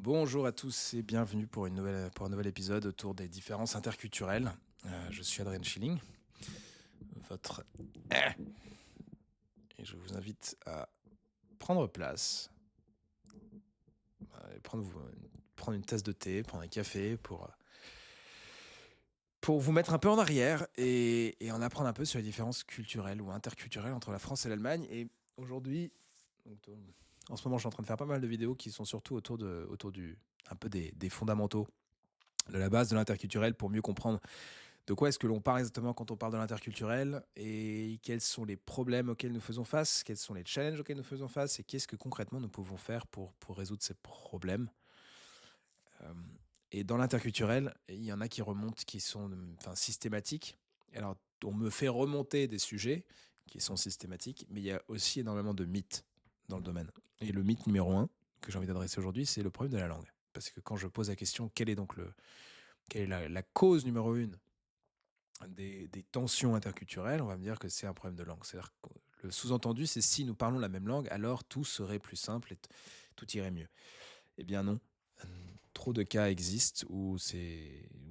Bonjour à tous et bienvenue pour un nouvel épisode autour des différences interculturelles. Je suis Adrien Schilling, votre... Et je vous invite à prendre place, prendre une tasse de thé, prendre un café pour vous mettre un peu en arrière et en apprendre un peu sur les différences culturelles ou interculturelles entre la France et l'Allemagne. Et aujourd'hui, en ce moment, je suis en train de faire pas mal de vidéos qui sont surtout un peu des fondamentaux de la base de l'interculturel pour mieux comprendre de quoi est-ce que l'on parle exactement quand on parle de l'interculturel et quels sont les problèmes auxquels nous faisons face, quels sont les challenges auxquels nous faisons face et qu'est-ce que concrètement nous pouvons faire pour résoudre ces problèmes. Euh, et dans l'interculturel, il y en a qui remontent, qui sont systématiques. Alors, on me fait remonter des sujets qui sont systématiques, mais il y a aussi énormément de mythes dans le domaine. Et le mythe numéro un que j'ai envie d'adresser aujourd'hui, c'est le problème de la langue. Parce que quand je pose la question, quelle est la cause numéro une des tensions interculturelles, on va me dire que c'est un problème de langue. C'est-à-dire que le sous-entendu, c'est si nous parlons la même langue, alors tout serait plus simple et tout irait mieux. Eh bien non. Trop de cas existent où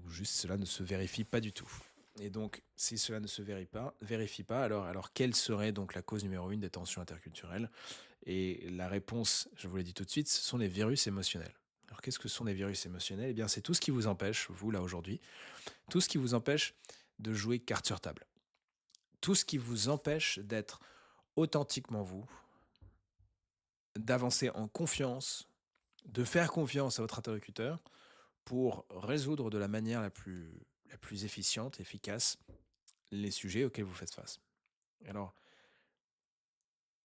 juste cela ne se vérifie pas du tout. Et donc, si cela ne se vérifie pas, alors quelle serait donc la cause numéro une des tensions interculturelles? Et la réponse, je vous l'ai dit tout de suite, ce sont les virus émotionnels. Alors qu'est-ce que sont les virus émotionnels? Eh bien, c'est tout ce qui vous empêche, vous là aujourd'hui, tout ce qui vous empêche de jouer carte sur table. Tout ce qui vous empêche d'être authentiquement vous, d'avancer en confiance, de faire confiance à votre interlocuteur pour résoudre de la manière la plus efficiente, efficace, les sujets auxquels vous faites face. Alors,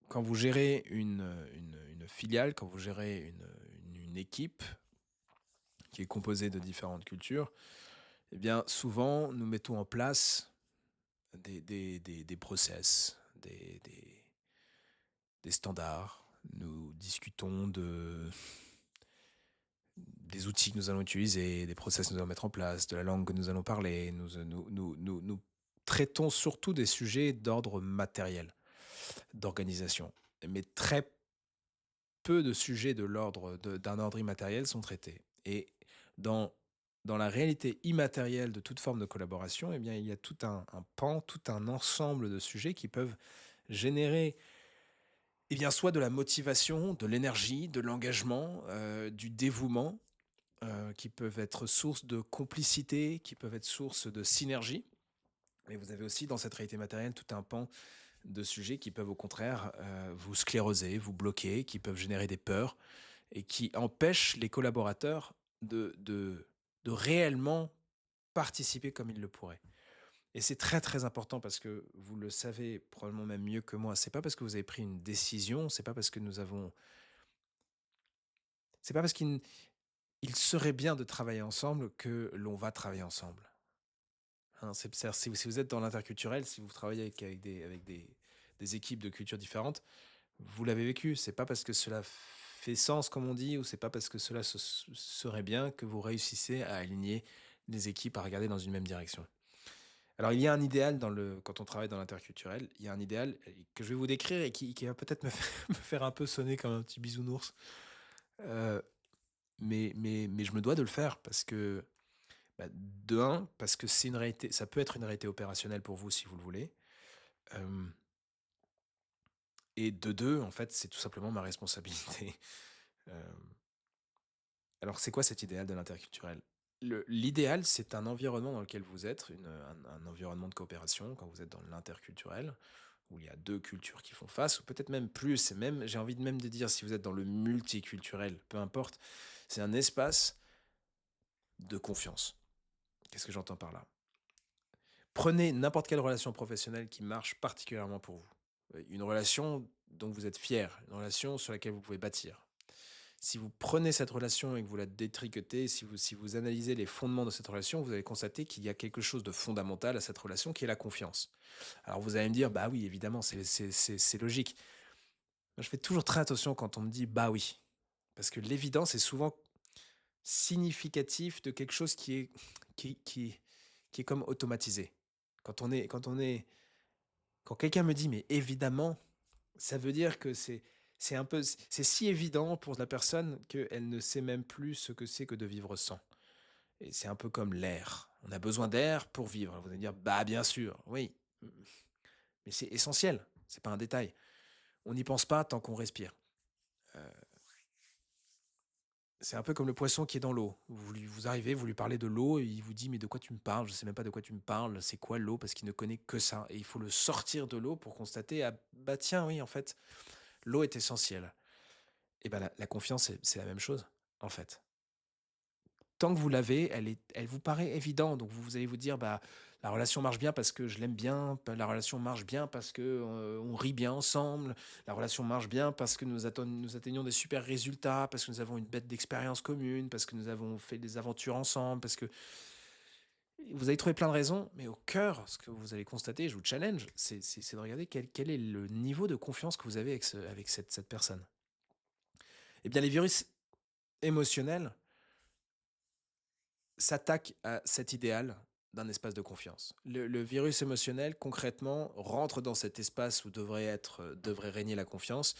quand vous gérez une filiale, quand vous gérez une équipe qui est composée de différentes cultures, eh bien, souvent, nous mettons en place des process, des standards. Nous discutons des outils que nous allons utiliser, des process que nous allons mettre en place, de la langue que nous allons parler. Nous traitons surtout des sujets d'ordre matériel, d'organisation. Mais très peu de sujets d'un ordre immatériel sont traités. Et dans, dans la réalité immatérielle de toute forme de collaboration, eh bien, il y a tout un pan, tout un ensemble de sujets qui peuvent générer soit de la motivation, de l'énergie, de l'engagement, du dévouement, qui peuvent être source de complicité, qui peuvent être source de synergie. Mais vous avez aussi dans cette réalité matérielle tout un pan de sujets qui peuvent au contraire vous scléroser, vous bloquer, qui peuvent générer des peurs et qui empêchent les collaborateurs de réellement participer comme ils le pourraient. Et c'est très très important parce que vous le savez probablement même mieux que moi. C'est pas parce que vous avez pris une décision, c'est pas parce qu'il serait bien de travailler ensemble que l'on va travailler ensemble. Hein, c'est-à-dire si vous êtes dans l'interculturel, si vous travaillez avec des équipes de cultures différentes, vous l'avez vécu. C'est pas parce que cela fait sens, comme on dit, ou c'est pas parce que cela serait bien que vous réussissez à aligner des équipes à regarder dans une même direction. Alors, il y a un idéal quand on travaille dans l'interculturel, il y a un idéal que je vais vous décrire et qui va peut-être me faire un peu sonner comme un petit bisounours. Euh, mais je me dois de le faire parce que, de un, parce que c'est une réalité, ça peut être une réalité opérationnelle pour vous si vous le voulez. Euh, et de deux, en fait, c'est tout simplement ma responsabilité. Euh, alors, c'est quoi cet idéal de l'interculturel? L'idéal, c'est un environnement dans lequel vous êtes, un environnement de coopération, quand vous êtes dans l'interculturel, où il y a deux cultures qui font face, ou peut-être même plus, et même, j'ai envie de même de dire, si vous êtes dans le multiculturel, peu importe, c'est un espace de confiance. Qu'est-ce que j'entends par là? Prenez n'importe quelle relation professionnelle qui marche particulièrement pour vous. Une relation dont vous êtes fier, une relation sur laquelle vous pouvez bâtir. Si vous prenez cette relation et que vous la détriquetez, si vous analysez les fondements de cette relation, vous allez constater qu'il y a quelque chose de fondamental à cette relation qui est la confiance. Alors vous allez me dire, bah oui, évidemment, c'est logique. Moi, je fais toujours très attention quand on me dit, bah oui. Parce que l'évidence est souvent significatif de quelque chose qui, qui est comme automatisé. Quand quelqu'un me dit, mais évidemment, ça veut dire que c'est si évident pour la personne qu'elle ne sait même plus ce que c'est que de vivre sans. Et c'est un peu comme l'air. On a besoin d'air pour vivre. Vous allez dire, bah bien sûr, oui, mais c'est essentiel. C'est pas un détail. On n'y pense pas tant qu'on respire. Euh, c'est un peu comme le poisson qui est dans l'eau. Vous arrivez, vous lui parlez de l'eau, et il vous dit, mais de quoi tu me parles? Je sais même pas de quoi tu me parles. C'est quoi l'eau? Parce qu'il ne connaît que ça. Et il faut le sortir de l'eau pour constater, ah bah tiens, oui, en fait, l'eau est essentielle. Et ben la confiance, c'est la même chose, en fait. Tant que vous l'avez, elle vous paraît évidente. Donc vous allez vous dire, bah, la relation marche bien parce que je l'aime bien, la relation marche bien parce que on rit bien ensemble, la relation marche bien parce que nous atteignons des super résultats, parce que nous avons une bête d'expérience commune, parce que nous avons fait des aventures ensemble, parce que vous allez trouver plein de raisons, mais au cœur, ce que vous allez constater, je vous challenge, c'est de regarder quel est le niveau de confiance que vous avez avec cette personne. Eh bien, les virus émotionnels s'attaque à cet idéal d'un espace de confiance. Le virus émotionnel, concrètement, rentre dans cet espace où devrait régner la confiance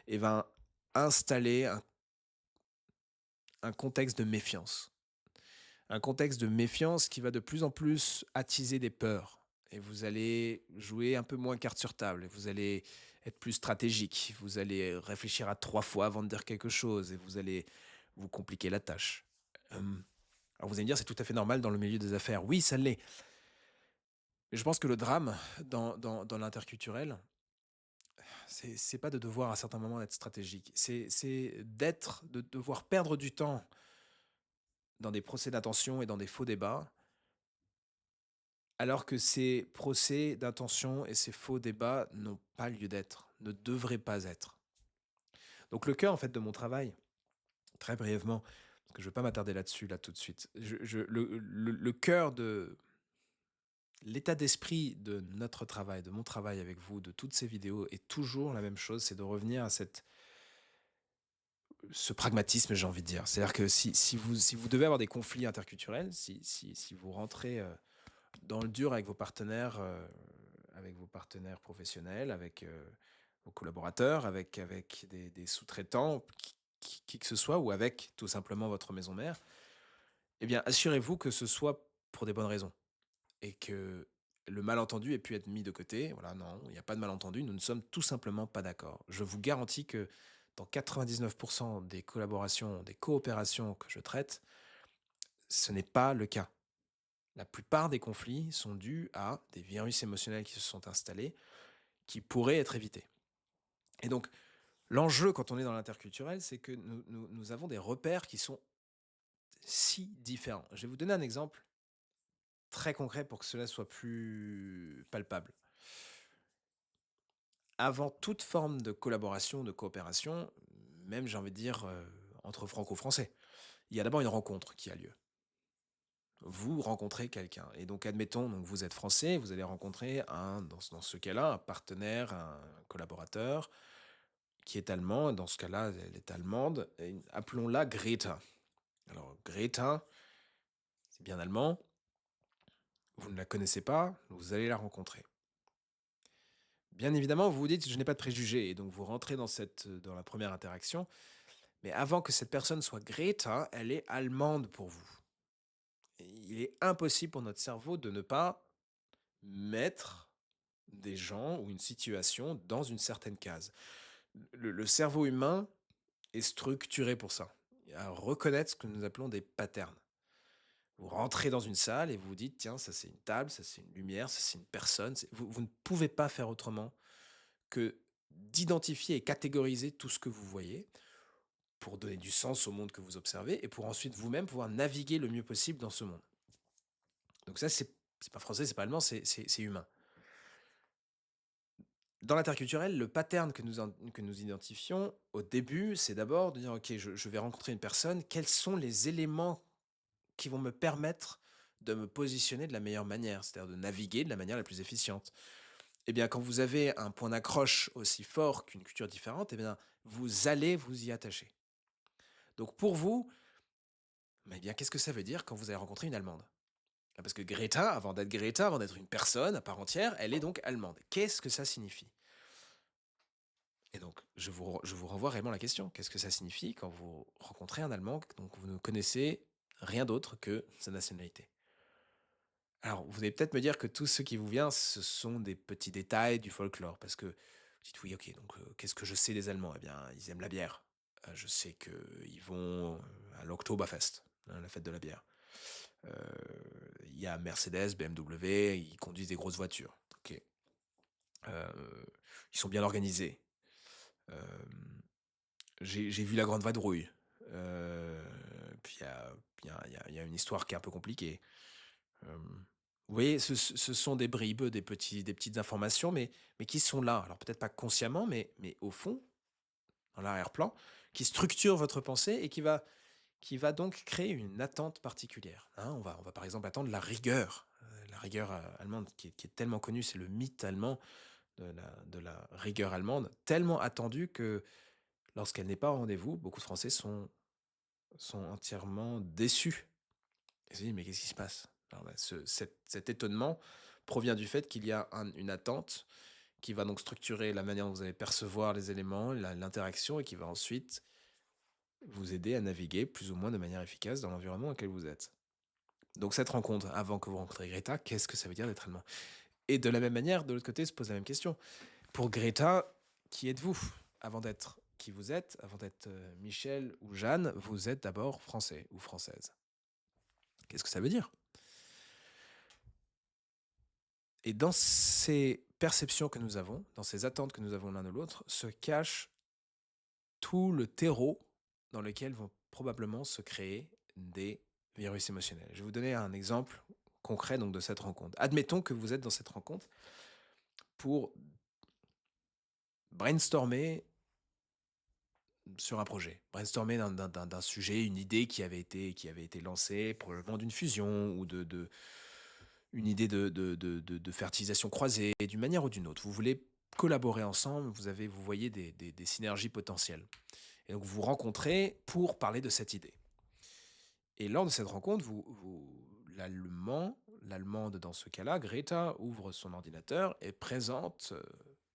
et va installer un contexte de méfiance. Un contexte de méfiance qui va de plus en plus attiser des peurs. Et vous allez jouer un peu moins carte sur table. Et vous allez être plus stratégique. Vous allez réfléchir à 3 fois avant de dire quelque chose. Et vous allez vous compliquer la tâche. Hum, Alors vous allez me dire, c'est tout à fait normal dans le milieu des affaires. Oui, ça l'est. Mais je pense que le drame dans l'interculturel, c'est pas de devoir à certains moments être stratégique. C'est de devoir perdre du temps dans des procès d'intention et dans des faux débats, alors que ces procès d'intention et ces faux débats n'ont pas lieu d'être, ne devraient pas être. Donc le cœur en fait de mon travail, très brièvement, parce que je ne veux pas m'attarder là-dessus là tout de suite. Le cœur de l'état d'esprit de notre travail, de mon travail avec vous, de toutes ces vidéos est toujours la même chose, c'est de revenir à ce pragmatisme, j'ai envie de dire. C'est-à-dire que si vous devez avoir des conflits interculturels, si vous rentrez dans le dur avec vos partenaires professionnels, avec vos collaborateurs, avec des sous-traitants, qui que ce soit, ou avec tout simplement votre maison mère, eh bien, assurez-vous que ce soit pour des bonnes raisons et que le malentendu ait pu être mis de côté. Voilà, non, il n'y a pas de malentendu, nous ne sommes tout simplement pas d'accord. Je vous garantis que dans 99% des collaborations, des coopérations que je traite, ce n'est pas le cas. La plupart des conflits sont dus à des virus émotionnels qui se sont installés, qui pourraient être évités. Et donc, l'enjeu quand on est dans l'interculturel, c'est que nous avons des repères qui sont si différents. Je vais vous donner un exemple très concret pour que cela soit plus palpable. Avant toute forme de collaboration, de coopération, même j'ai envie de dire entre franco-français, il y a d'abord une rencontre qui a lieu. Vous rencontrez quelqu'un. Et donc, admettons, donc vous êtes français, vous allez rencontrer dans ce cas-là, un partenaire, un collaborateur qui est allemand. Dans ce cas-là, elle est allemande. Appelons-la Greta. Alors, Greta, c'est bien allemand. Vous ne la connaissez pas, vous allez la rencontrer. Bien évidemment, vous vous dites, je n'ai pas de préjugés. Et donc, vous rentrez dans la première interaction. Mais avant que cette personne soit Greta, elle est allemande pour vous. Et il est impossible pour notre cerveau de ne pas mettre des gens ou une situation dans une certaine case. Le cerveau humain est structuré pour ça, à reconnaître ce que nous appelons des patterns. Vous rentrez dans une salle et vous vous dites, tiens, ça c'est une table, ça c'est une lumière, ça c'est une personne. Vous ne pouvez pas faire autrement que d'identifier et catégoriser tout ce que vous voyez pour donner du sens au monde que vous observez et pour ensuite vous-même pouvoir naviguer le mieux possible dans ce monde. Donc ça, c'est pas français, c'est pas allemand, c'est humain. Dans l'interculturel, le pattern que nous identifions au début, c'est d'abord de dire, OK, je vais rencontrer une personne, quels sont les éléments qui vont me permettre de me positionner de la meilleure manière, c'est-à-dire de naviguer de la manière la plus efficiente. Eh bien, quand vous avez un point d'accroche aussi fort qu'une culture différente, eh bien, vous allez vous y attacher. Donc pour vous, eh bien, qu'est-ce que ça veut dire quand vous allez rencontrer une Allemande? Ah, parce que Greta, avant d'être une personne à part entière, elle est donc allemande. Qu'est-ce que ça signifie? Et donc, je vous renvoie réellement la question. Qu'est-ce que ça signifie quand vous rencontrez un Allemand dont vous ne connaissez rien d'autre que sa nationalité? Alors, vous allez peut-être me dire que tout ce qui vous vient, ce sont des petits détails du folklore, parce que vous dites: «Oui, OK, donc qu'est-ce que je sais des Allemands?» Eh bien, ils aiment la bière. Je sais qu'ils vont, à l'Oktoberfest, hein, la fête de la bière. Heu, il y a Mercedes, BMW, ils conduisent des grosses voitures. OK. Ils sont bien organisés. Hem, j'ai vu la Grande Vadrouille. Heu, puis il y a une histoire qui est un peu compliquée. Hem, vous voyez, ce sont des bribes, des petites informations, mais qui sont là. Alors peut-être pas consciemment, mais au fond, dans l'arrière-plan, qui structurent votre pensée et qui va donc créer une attente particulière, hein. On va par exemple attendre la rigueur, allemande qui est tellement connue, c'est le mythe allemand de la rigueur allemande, tellement attendue que lorsqu'elle n'est pas au rendez-vous, beaucoup de Français sont entièrement déçus. Ils se disent: «Mais qu'est-ce qui se passe?» Alors bah, cet étonnement provient du fait qu'il y a une attente qui va donc structurer la manière dont vous allez percevoir les éléments, l'interaction et qui va ensuite vous aider à naviguer plus ou moins de manière efficace dans l'environnement dans lequel vous êtes. Donc cette rencontre, avant que vous rencontriez Greta, qu'est-ce que ça veut dire d'être allemand? Et de la même manière, de l'autre côté, se pose la même question. Pour Greta, qui êtes-vous? Avant d'être qui vous êtes, avant d'être Michel ou Jeanne, vous êtes d'abord français ou française. Qu'est-ce que ça veut dire? Et dans ces perceptions que nous avons, dans ces attentes que nous avons l'un de l'autre, se cache tout le terreau dans lequel vont probablement se créer des virus émotionnels. Je vais vous donner un exemple concret donc de cette rencontre. Admettons que vous êtes dans cette rencontre pour brainstormer sur un projet, brainstormer d'un sujet, une idée qui avait été lancée, probablement d'une fusion ou une idée de fertilisation croisée, d'une manière ou d'une autre. Vous voulez collaborer ensemble, vous voyez des synergies potentielles. Et donc vous vous rencontrez pour parler de cette idée. Et lors de cette rencontre, l'allemande dans ce cas-là, Greta, ouvre son ordinateur et présente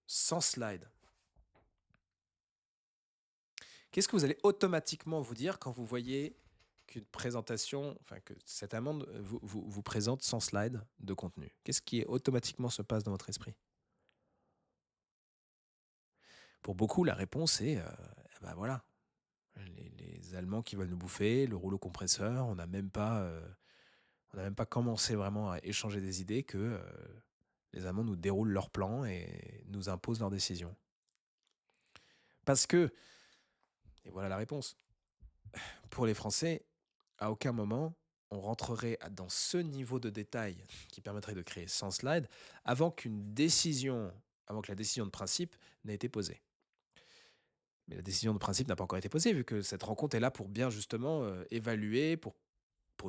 100 slides. Qu'est-ce que vous allez automatiquement vous dire quand vous voyez qu'une présentation, enfin que cette amende vous présente 100 slides de contenu? Qu'est-ce qui automatiquement se passe dans votre esprit? Pour beaucoup, la réponse est, eh bah, voilà, les Allemands qui veulent nous bouffer, le rouleau compresseur, on n'a même pas commencé vraiment à échanger des idées que, les Allemands nous déroulent leurs plans et nous imposent leurs décisions. Parce que, et voilà la réponse, pour les Français, à aucun moment on rentrerait dans ce niveau de détail qui permettrait de créer 100 slides avant que la décision de principe n'ait été posée. Mais la décision de principe n'a pas encore été posée vu que cette rencontre est là pour bien justement, évaluer, pour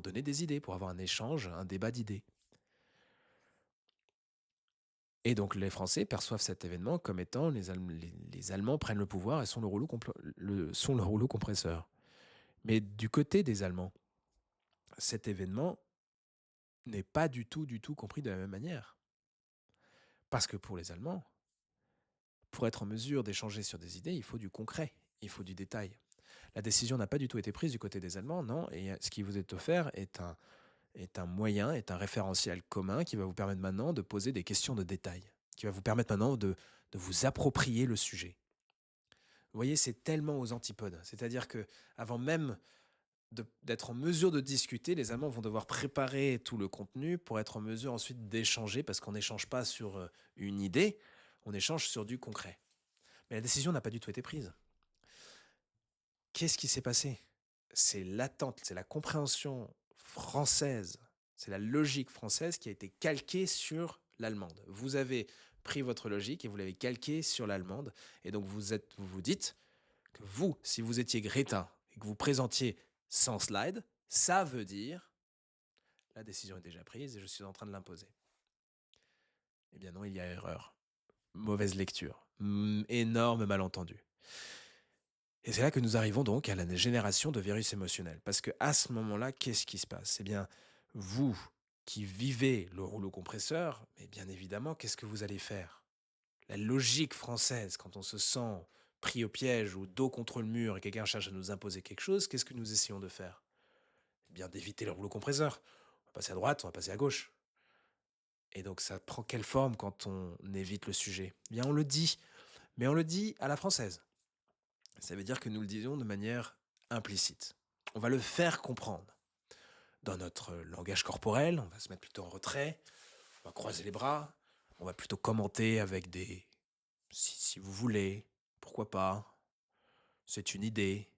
donner des idées, pour avoir un échange, un débat d'idées. Et donc les Français perçoivent cet événement comme étant les Allemands prennent le pouvoir et sont le rouleau compresseur. Mais du côté des Allemands, cet événement n'est pas du tout compris de la même manière. Parce que pour les Allemands, pour être en mesure d'échanger sur des idées, il faut du concret, il faut du détail. La décision n'a pas du tout été prise du côté des Allemands, non, et ce qui vous est offert est un moyen, est un référentiel commun qui va vous permettre maintenant de poser des questions de détail, qui va vous permettre maintenant de vous approprier le sujet. Vous voyez, c'est tellement aux antipodes. C'est-à-dire que avant même d'être en mesure de discuter, les Allemands vont devoir préparer tout le contenu pour être en mesure ensuite d'échanger, parce qu'on n'échange pas sur une idée, on échange sur du concret. Mais la décision n'a pas du tout été prise. Qu'est-ce qui s'est passé? C'est l'attente, c'est la compréhension française, c'est la logique française qui a été calquée sur l'allemande. Vous avez pris votre logique et vous l'avez calquée sur l'allemande, et donc vous vous dites que vous, si vous étiez Greta et que vous présentiez 100 slides, ça veut dire la décision est déjà prise et je suis en train de l'imposer. Eh bien non, il y a erreur. Mauvaise lecture. Énorme malentendu. Et c'est là que nous arrivons donc à la génération de virus émotionnels. Parce que à ce moment-là, qu'est-ce qui se passe? Eh bien, vous qui vivez le rouleau compresseur, mais bien évidemment, qu'est-ce que vous allez faire? La logique française, quand on se sent pris au piège ou dos contre le mur et quelqu'un cherche à nous imposer quelque chose, qu'est-ce que nous essayons de faire? Eh bien, d'éviter le rouleau compresseur. On va passer à droite, on va passer à gauche. Et donc, ça prend quelle forme quand on évite le sujet? Eh bien, on le dit, mais on le dit à la française. Ça veut dire que nous le disons de manière implicite. On va le faire comprendre. Dans notre langage corporel, on va se mettre plutôt en retrait, on va croiser les bras, on va plutôt commenter avec des si vous voulez, pourquoi pas, c'est une idée.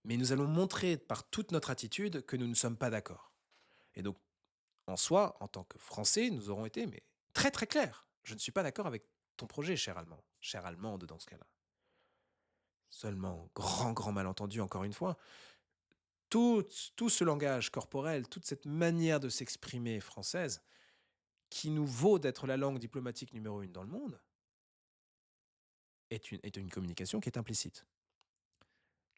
Mais nous allons montrer par toute notre attitude que nous ne sommes pas d'accord. Et donc, en soi, en tant que Français, nous aurons été mais très très clairs. Je ne suis pas d'accord avec ton projet, cher Allemand, chère Allemande dans ce cas-là. Seulement, grand malentendu, encore une fois, tout ce langage corporel, toute cette manière de s'exprimer française, qui nous vaut d'être la langue diplomatique numéro une dans le monde, est une communication qui est implicite.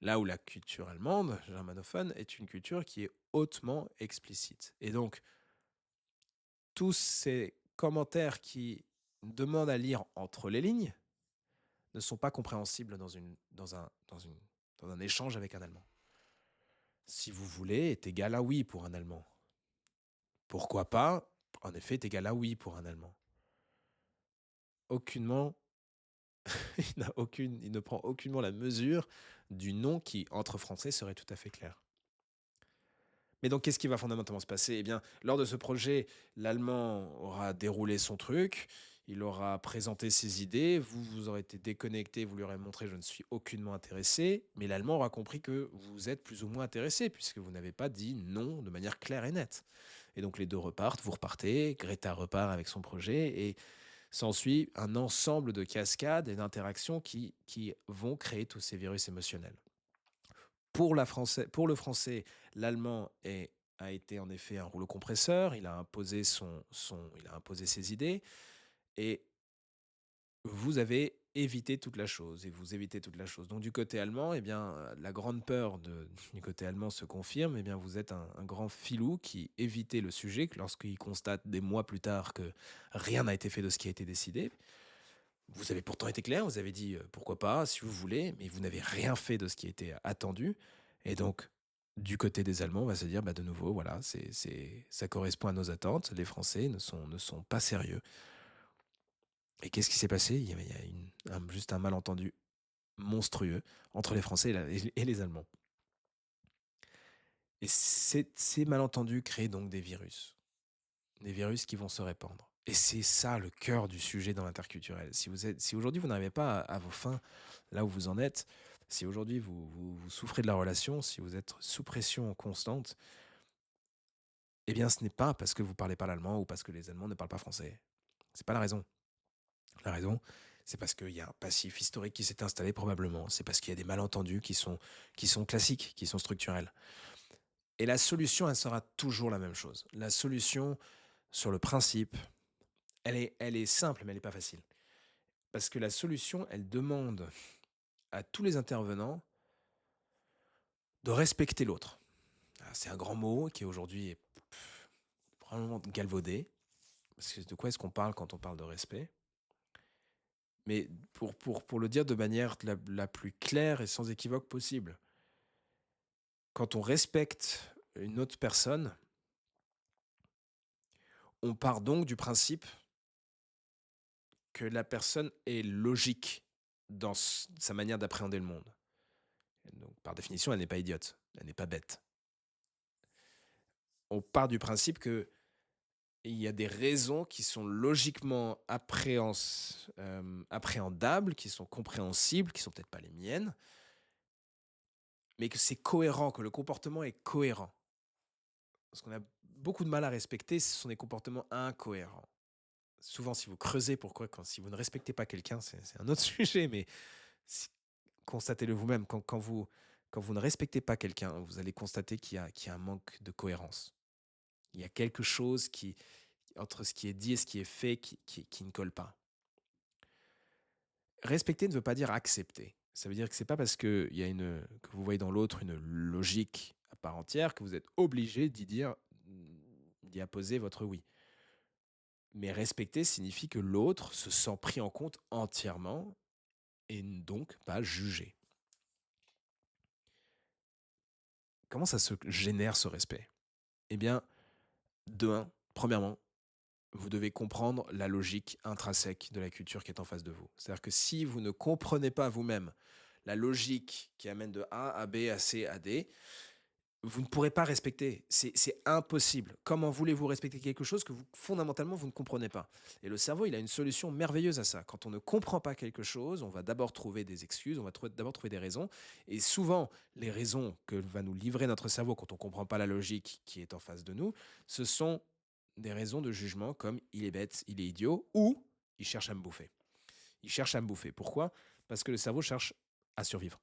Là où la culture allemande, germanophone, est une culture qui est hautement explicite. Et donc, tous ces commentaires qui demandent à lire entre les lignes ne sont pas compréhensibles dans un échange avec un Allemand. Si vous voulez est égal à oui pour un Allemand. Pourquoi pas, en effet, est égal à oui pour un Allemand. Aucunement, il ne prend aucunement la mesure du non qui, entre Français, serait tout à fait clair. Mais donc, qu'est-ce qui va fondamentalement se passer? Eh bien, lors de ce projet, l'Allemand aura déroulé son truc, il aura présenté ses idées, vous aurez été déconnecté, vous lui aurez montré je ne suis aucunement intéressé, mais l'Allemand aura compris que vous êtes plus ou moins intéressé, puisque vous n'avez pas dit non de manière claire et nette. Et donc les deux repartent, vous repartez, Greta repart avec son projet, et s'ensuit un ensemble de cascades et d'interactions qui vont créer tous ces virus émotionnels. Pour le français, l'allemand a été en effet un rouleau compresseur, il a imposé, il a imposé ses idées, et vous avez évité toute la chose, et vous évitez toute la chose. Donc du côté allemand, eh bien, la grande peur du côté allemand se confirme, eh bien, vous êtes un grand filou qui évitait le sujet, que lorsqu'il constate des mois plus tard que rien n'a été fait de ce qui a été décidé. Vous avez pourtant été clair, vous avez dit pourquoi pas, si vous voulez, mais vous n'avez rien fait de ce qui était attendu. Et donc, du côté des Allemands, on va se dire, bah, de nouveau, voilà, ça correspond à nos attentes. Les Français ne sont pas sérieux. Et qu'est-ce qui s'est passé? Il y a juste un malentendu monstrueux entre les Français et les Allemands. Et ces malentendus créent donc des virus qui vont se répandre. Et c'est ça le cœur du sujet dans l'interculturel. Si aujourd'hui vous n'arrivez pas à vos fins, là où vous en êtes, si aujourd'hui vous souffrez de la relation, si vous êtes sous pression constante, eh bien ce n'est pas parce que vous parlez pas l'allemand ou parce que les Allemands ne parlent pas français. C'est pas la raison. La raison, c'est parce qu'il y a un passif historique qui s'est installé probablement. C'est parce qu'il y a des malentendus qui sont classiques, qui sont structurels. Et la solution, elle sera toujours la même chose. La solution, sur le principe, elle est simple, mais elle n'est pas facile. Parce que la solution, elle demande à tous les intervenants de respecter l'autre. Ah, c'est un grand mot qui aujourd'hui est probablement galvaudé. Parce que de quoi est-ce qu'on parle quand on parle de respect? Mais pour le dire de manière la plus claire et sans équivoque possible, quand on respecte une autre personne, on part donc du principe que la personne est logique dans sa manière d'appréhender le monde. Et donc, par définition, elle n'est pas idiote, elle n'est pas bête. On part du principe que il y a des raisons qui sont logiquement appréhendables, qui sont compréhensibles, qui sont peut-être pas les miennes, mais que c'est cohérent, que le comportement est cohérent. Ce qu'on a beaucoup de mal à respecter, ce sont des comportements incohérents. Souvent, si vous creusez pourquoi, si vous ne respectez pas quelqu'un, c'est un autre sujet, mais si- constatez-le vous-même. Quand vous ne respectez pas quelqu'un, vous allez constater qu'il y a un manque de cohérence. Il y a quelque chose entre ce qui est dit et ce qui est fait qui ne colle pas. Respecter ne veut pas dire accepter. Ça veut dire que c'est pas parce que que vous voyez dans l'autre une logique à part entière que vous êtes obligé d'y apposer votre oui. Mais respecter signifie que l'autre se sent pris en compte entièrement et donc pas juger. Comment ça se génère ce respect? Eh bien, de un, premièrement, vous devez comprendre la logique intrinsèque de la culture qui est en face de vous. C'est-à-dire que si vous ne comprenez pas vous-même la logique qui amène de A à B à C à D, vous ne pourrez pas respecter. C'est impossible. Comment voulez-vous respecter quelque chose que vous, fondamentalement, vous ne comprenez pas? Et le cerveau, il a une solution merveilleuse à ça. Quand on ne comprend pas quelque chose, on va d'abord trouver des excuses, on va d'abord trouver des raisons. Et souvent, les raisons que va nous livrer notre cerveau quand on ne comprend pas la logique qui est en face de nous, ce sont des raisons de jugement comme il est bête, il est idiot ou il cherche à me bouffer. Il cherche à me bouffer. Pourquoi? Parce que le cerveau cherche à survivre.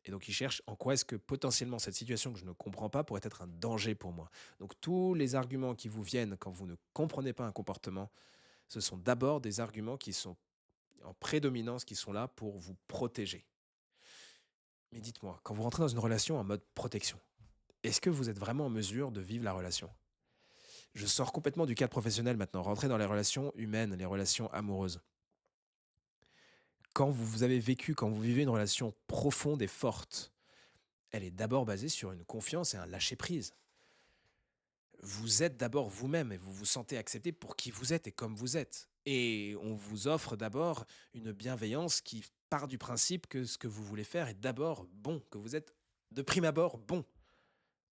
Et donc, il cherche en quoi est-ce que potentiellement cette situation que je ne comprends pas pourrait être un danger pour moi. Donc, tous les arguments qui vous viennent quand vous ne comprenez pas un comportement, ce sont d'abord des arguments qui sont en prédominance, qui sont là pour vous protéger. Mais dites-moi, quand vous rentrez dans une relation en mode protection, est-ce que vous êtes vraiment en mesure de vivre la relation? Je sors complètement du cadre professionnel maintenant, rentrer dans les relations humaines, les relations amoureuses. Quand vous avez vécu, quand vous vivez une relation profonde et forte, elle est d'abord basée sur une confiance et un lâcher-prise. Vous êtes d'abord vous-même et vous vous sentez accepté pour qui vous êtes et comme vous êtes. Et on vous offre d'abord une bienveillance qui part du principe que ce que vous voulez faire est d'abord bon, que vous êtes de prime abord bon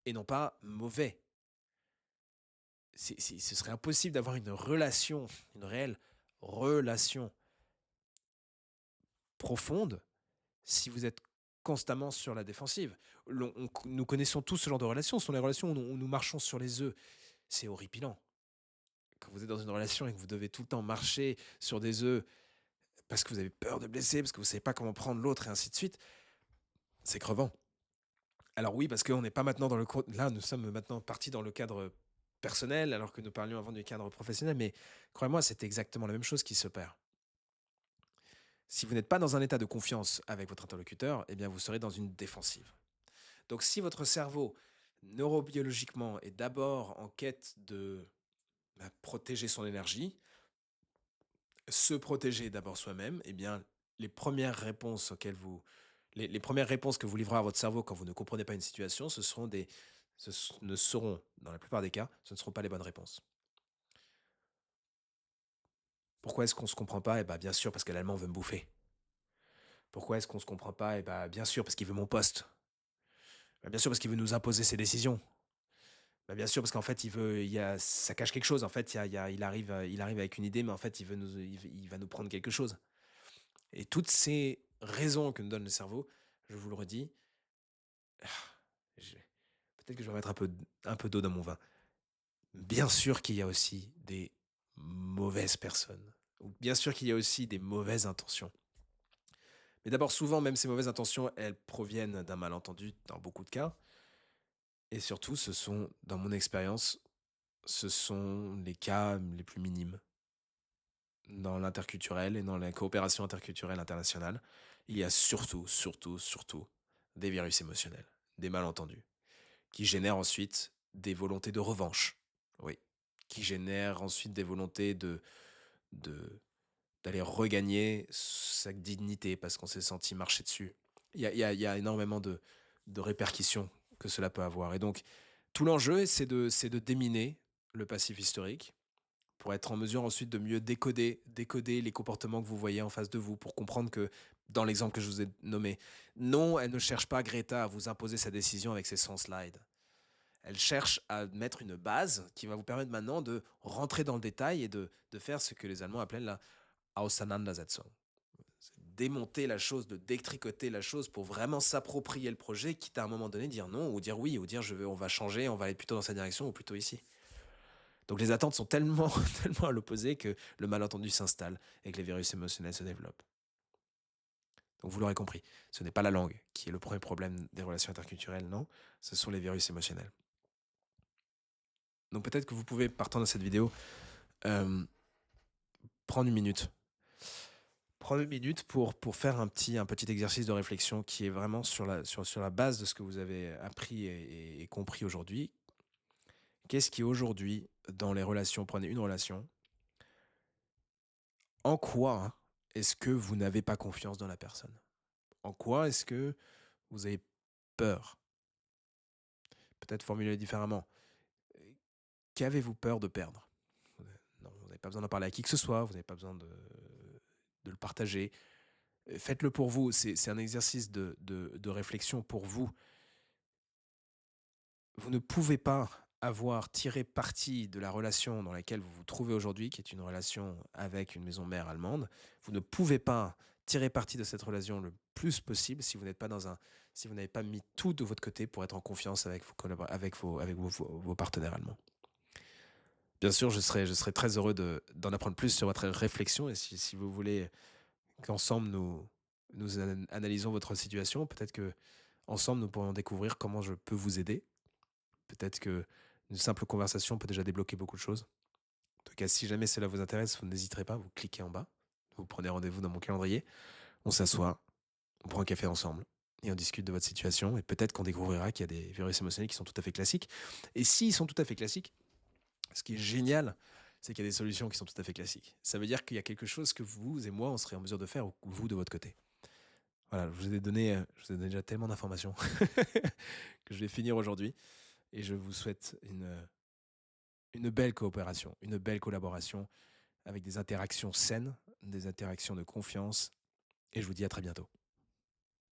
et non pas mauvais. Ce serait impossible d'avoir une relation, une réelle relation profonde si vous êtes constamment sur la défensive. Nous connaissons tous ce genre de relations, ce sont les relations où nous marchons sur les œufs. C'est horripilant. Quand vous êtes dans une relation et que vous devez tout le temps marcher sur des œufs parce que vous avez peur de blesser, parce que vous ne savez pas comment prendre l'autre et ainsi de suite, c'est crevant. Alors oui, parce qu'on n'est pas maintenant dans le... Là, nous sommes maintenant partis dans le cadre personnel, alors que nous parlions avant du cadre professionnel, mais croyez-moi, c'est exactement la même chose qui se perd. Si vous n'êtes pas dans un état de confiance avec votre interlocuteur, eh bien vous serez dans une défensive. Donc si votre cerveau, neurobiologiquement, est d'abord en quête de protéger son énergie, se protéger d'abord soi-même, eh bien, les premières réponses auxquelles vous, les premières réponses que vous livrez à votre cerveau quand vous ne comprenez pas une situation, ne seront, dans la plupart des cas, ce ne seront pas les bonnes réponses. Pourquoi est-ce qu'on se comprend pas? Eh ben, bien sûr, parce que l'allemand veut me bouffer. Pourquoi est-ce qu'on se comprend pas? Eh ben, bien sûr, parce qu'il veut mon poste. Ben, bien sûr, parce qu'il veut nous imposer ses décisions. Ben, bien sûr, parce qu'en fait, ça cache quelque chose. En fait, il arrive avec une idée, mais en fait, il va nous prendre quelque chose. Et toutes ces raisons que nous donne le cerveau, je vous le redis, je- peut-être que je vais mettre un peu d'eau dans mon vin. Bien sûr qu'il y a aussi des mauvaises personnes. Ou bien sûr qu'il y a aussi des mauvaises intentions. Mais d'abord, souvent, même ces mauvaises intentions, elles proviennent d'un malentendu dans beaucoup de cas. Et surtout, dans mon expérience, ce sont les cas les plus minimes. Dans l'interculturel et dans la coopération interculturelle internationale, il y a surtout des virus émotionnels, des malentendus, qui génèrent ensuite des volontés de revanche. Oui. Qui génèrent ensuite des volontés de d'aller regagner sa dignité parce qu'on s'est senti marcher dessus. Il y a énormément de répercussions que cela peut avoir. Et donc, tout l'enjeu, c'est de déminer le passif historique pour être en mesure ensuite de mieux décoder les comportements que vous voyez en face de vous, pour comprendre que, dans l'exemple que je vous ai nommé, non, elle ne cherche pas, Greta, à vous imposer sa décision avec ses 100 slides. Elle cherche à mettre une base qui va vous permettre maintenant de rentrer dans le détail et de faire ce que les Allemands appellent la Auseinandersetzung. Démonter la chose, de détricoter la chose pour vraiment s'approprier le projet, quitte à un moment donné dire non ou dire oui, ou dire on va changer, on va aller plutôt dans cette direction ou plutôt ici. Donc les attentes sont tellement, tellement à l'opposé que le malentendu s'installe et que les virus émotionnels se développent. Donc vous l'aurez compris, ce n'est pas la langue qui est le premier problème des relations interculturelles, non, ce sont les virus émotionnels. Donc peut-être que vous pouvez, partant de cette vidéo, euh, prendre une minute. Prendre une minute pour faire un petit exercice de réflexion qui est vraiment sur la base de ce que vous avez appris et compris aujourd'hui. Qu'est-ce qui aujourd'hui, dans les relations, prenez une relation, en quoi est-ce que vous n'avez pas confiance dans la personne? En quoi est-ce que vous avez peur? Peut-être formuler différemment. Heu, Qu'avez-vous peur de perdre? Non, vous n'avez pas besoin d'en parler à qui que ce soit, vous n'avez pas besoin de le partager. Faites-le pour vous, c'est un exercice de réflexion pour vous. Vous ne pouvez pas avoir tiré parti de la relation dans laquelle vous vous trouvez aujourd'hui, qui est une relation avec une maison mère allemande. Vous ne pouvez pas tirer parti de cette relation le plus possible si vous n'êtes pas dans un si vous n'avez pas mis tout de votre côté pour être en confiance avec vos partenaires allemands. Bien sûr, je serais très heureux d'en apprendre plus sur votre réflexion et si vous voulez qu'ensemble nous analysons votre situation, peut-être que ensemble nous pourrions découvrir comment je peux vous aider. Peut-être que une simple conversation peut déjà débloquer beaucoup de choses. En tout cas, si jamais cela vous intéresse, vous n'hésiterez pas, vous cliquez en bas, vous prenez rendez-vous dans mon calendrier, on s'assoit, on prend un café ensemble et on discute de votre situation et peut-être qu'on découvrira qu'il y a des virus émotionnels qui sont tout à fait classiques. Et s'ils sont tout à fait classiques, ce qui est génial, c'est qu'il y a des solutions qui sont tout à fait classiques. Ça veut dire qu'il y a quelque chose que vous et moi, on serait en mesure de faire, ou vous de votre côté. Voilà, je vous ai donné déjà tellement d'informations que je vais finir aujourd'hui et je vous souhaite une belle coopération, une belle collaboration avec des interactions saines, des interactions de confiance et je vous dis à très bientôt.